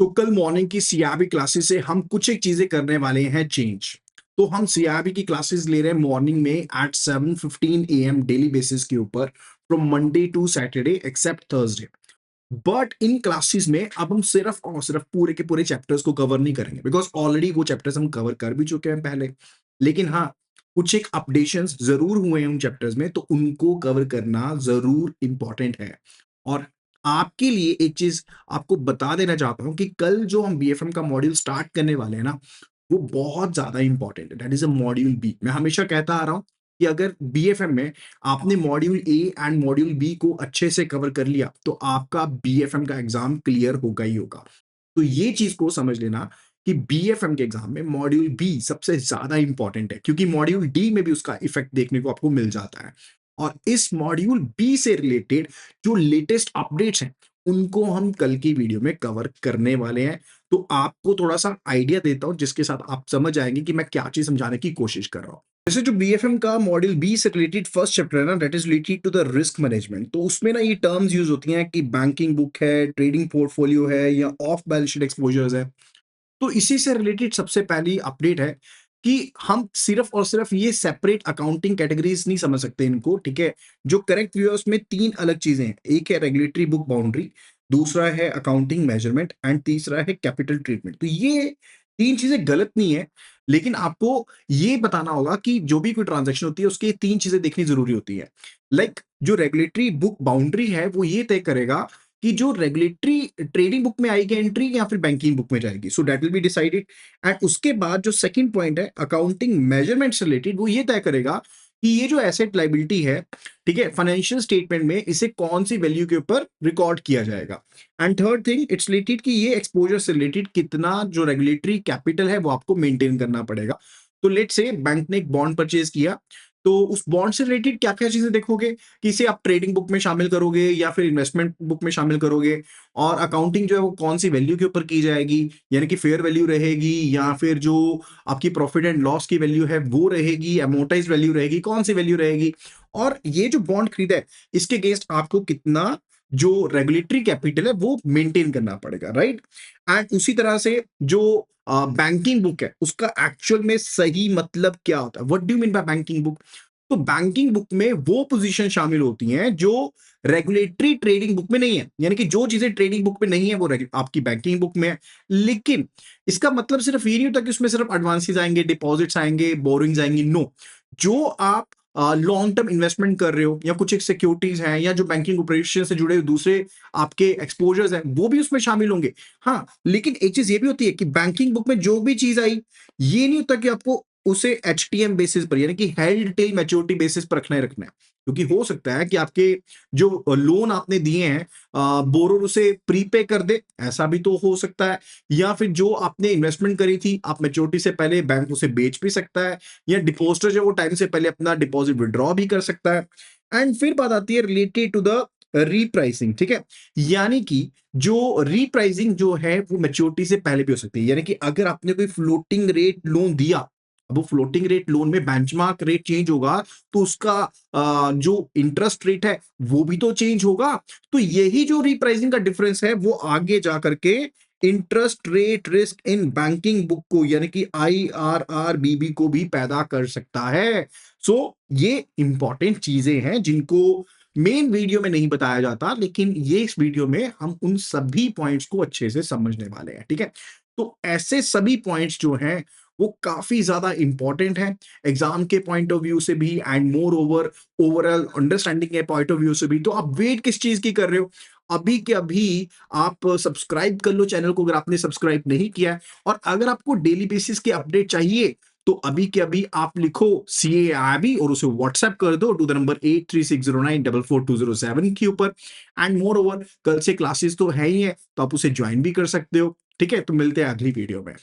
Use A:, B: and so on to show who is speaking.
A: तो कल मॉर्निंग की सीआरबी क्लासेस से हम कुछ एक चीजें करने वाले हैं चेंज। तो हम सीआरबी की क्लासेस ले रहे हैं मॉर्निंग में एट 7:15 AM डेली बेसिस के ऊपर from Monday to Saturday except Thursday. But in classes में अब हम सिर्फ और सिर्फ पूरे के पूरे चैप्टर्स को कवर नहीं करेंगे बिकॉज ऑलरेडी वो चैप्टर्स हम कवर कर भी चुके हैं पहले। लेकिन हाँ, कुछ एक अपडेशंस जरूर हुए हैं उन चैप्टर्स में, तो उनको कवर करना जरूर इंपॉर्टेंट है। और आपके लिए एक चीज आपको बता देना चाहता हूँ कि कल जो हम बीएफएम का मॉड्यूल स्टार्ट करने वाले हैं ना, वो बहुत ज्यादा इंपॉर्टेंट है। That is a module B. मैं हमेशा कहता आ रहा हूँ कि अगर बीएफएम में आपने module A and module B को अच्छे से कवर कर लिया तो आपका बीएफएम का एग्जाम क्लियर होगा ही होगा। तो ये चीज को समझ लेना कि बीएफएम के एग्जाम में मॉड्यूल बी सबसे ज्यादा इंपॉर्टेंट है, क्योंकि मॉड्यूल डी में भी उसका इफेक्ट देखने को आपको मिल जाता है। और इस मॉड्यूल बी से रिलेटेड जो लेटेस्ट अपडेट्स हैं उनको हम कल की वीडियो में कवर करने वाले हैं। तो आपको थोड़ा सा आइडिया देता हूं जिसके साथ आप समझ आएंगे कि मैं क्या चीज समझाने की कोशिश कर रहा हूं। जैसे जो बीएफएम का मॉड्यूल बी से रिलेटेड फर्स्ट चैप्टर है ना, that is related to the risk management. तो उसमें ना ये टर्म्स यूज होती हैं कि बैंकिंग बुक है, ट्रेडिंग पोर्टफोलियो है या ऑफ बैलेंस शीट एक्सपोजर्स है। तो इसी से रिलेटेड सबसे पहली अपडेट है कि हम सिर्फ और सिर्फ ये सेपरेट अकाउंटिंग कैटेगरीज नहीं समझ सकते इनको, ठीक है। जो करेक्ट व्यू है उसमें तीन अलग चीजें हैं। एक है रेगुलेटरी बुक बाउंड्री, दूसरा है अकाउंटिंग मेजरमेंट एंड तीसरा है कैपिटल ट्रीटमेंट। तो ये तीन चीजें गलत नहीं है, लेकिन आपको ये बताना होगा कि जो भी कोई ट्रांजैक्शन होती है उसकी ये तीन चीजें देखनी जरूरी होती है। लाइक जो रेगुलेटरी बुक बाउंड्री है वो ये तय करेगा कि जो रेगुलेटरी ट्रेडिंग बुक में आएगी एंट्री या फिर बैंकिंग बुक में जाएगी, so that will be decided. And उसके बाद जो सेकंड पॉइंट है अकाउंटिंग मेजरमेंट से रिलेटेड, वो ये तय करेगा कि ये जो एसेट लाइबिलिटी है, ठीक है, फाइनेंशियल स्टेटमेंट में इसे कौन सी वैल्यू के ऊपर रिकॉर्ड किया जाएगा। And third thing it's related कि ये एक्सपोजर से रिलेटेड कितना जो रेगुलेटरी कैपिटल है वो आपको मेंटेन करना पड़ेगा। तो लेट से बैंक ने एक बॉन्ड परचेज किया, तो उस बॉन्ड से रिलेटेड क्या क्या चीजें देखोगे कि इसे आप ट्रेडिंग बुक में शामिल करोगे या फिर इन्वेस्टमेंट बुक में शामिल करोगे। और अकाउंटिंग जो है वो कौन सी वैल्यू के ऊपर की जाएगी, यानी कि फेयर वैल्यू रहेगी या फिर जो आपकी प्रॉफिट एंड लॉस की वैल्यू है वो रहेगी, अमोर्टाइज वैल्यू रहेगी, कौन सी वैल्यू रहेगी। और ये जो बॉन्ड खरीदा है इसके अगेंस्ट आपको कितना जो रेगुलेटरी कैपिटल है वो मेंटेन करना पड़ेगा, राइट। एंड उसी तरह से जो बैंकिंग बुक है उसका एक्चुअल में सही मतलब क्या होता है, what do you mean by banking book. तो बैंकिंग बुक में वो पोजीशन शामिल होती हैं जो रेगुलेटरी ट्रेडिंग बुक में नहीं है, यानी कि जो चीजें ट्रेडिंग बुक में नहीं है वो आपकी बैंकिंग बुक में है। लेकिन इसका मतलब सिर्फ ये नहीं होता कि उसमें सिर्फ एडवांसेस आएंगे, डिपॉजिट्स आएंगे, बोरिंग्स आएंगी। नो, जो आप लॉन्ग टर्म इन्वेस्टमेंट कर रहे हो या कुछ एक सिक्योरिटीज हैं या जो बैंकिंग ऑपरेशन से जुड़े दूसरे आपके एक्सपोजर्स हैं वो भी उसमें शामिल होंगे। हाँ, लेकिन एक चीज ये भी होती है कि बैंकिंग बुक में जो भी चीज आई, ये नहीं होता कि आपको उसे एचटीएम बेसिस पर यानी कि हेल्ड टिल मैच्योरिटी बेसिस पर रखना ही रखना है। क्योंकि हो सकता है कि आपके जो लोन आपने दिए हैं बोरोर उसे प्रीपे कर दे, ऐसा भी तो हो सकता है। या फिर जो आपने इन्वेस्टमेंट करी थी आप मैच्योरिटी से पहले बैंक उसे बेच भी सकता है, या डिपॉजिटर जो वो टाइम से पहले अपना डिपॉजिट विड्रॉ भी कर सकता है। एंड फिर बात आती है रिलेटेड टू द रीप्राइसिंग, ठीक है। यानी कि जो रीप्राइसिंग जो है वो मैच्योरिटी से पहले भी हो सकती है। यानी कि अगर आपने कोई फ्लोटिंग रेट लोन दिया, अब वो फ्लोटिंग रेट लोन में बेंचमार्क रेट चेंज होगा तो उसका जो इंटरेस्ट रेट है वो भी तो चेंज होगा। तो यही जो रीप्राइसिंग का डिफरेंस है वो आगे जाकर के interest rate risk in banking book को यानी कि IRRBB को भी पैदा कर सकता है। सो ये इंपॉर्टेंट चीजें हैं जिनको मेन वीडियो में नहीं बताया जाता, लेकिन ये इस वीडियो में हम उन सभी पॉइंट्स को अच्छे से समझने वाले हैं, ठीक है। तो ऐसे सभी पॉइंट्स जो हैं वो काफी ज्यादा इंपॉर्टेंट है एग्जाम के पॉइंट ऑफ व्यू से भी and more over overall understanding के पॉइंट ऑफ व्यू से भी। तो आप वेट किस चीज की कर रहे हो, अभी के अभी आप सब्सक्राइब कर लो चैनल को अगर आपने सब्सक्राइब नहीं किया है। और अगर आपको डेली बेसिस के अपडेट चाहिए तो अभी के अभी आप लिखो CAIB और उसे व्हाट्सएप कर दो टू द नंबर 8360944207 के ऊपर। एंड मोर ओवर कल से क्लासेस तो है ही है तो आप उसे ज्वाइन भी कर सकते हो, ठीक है। तो मिलते हैं अगली वीडियो में।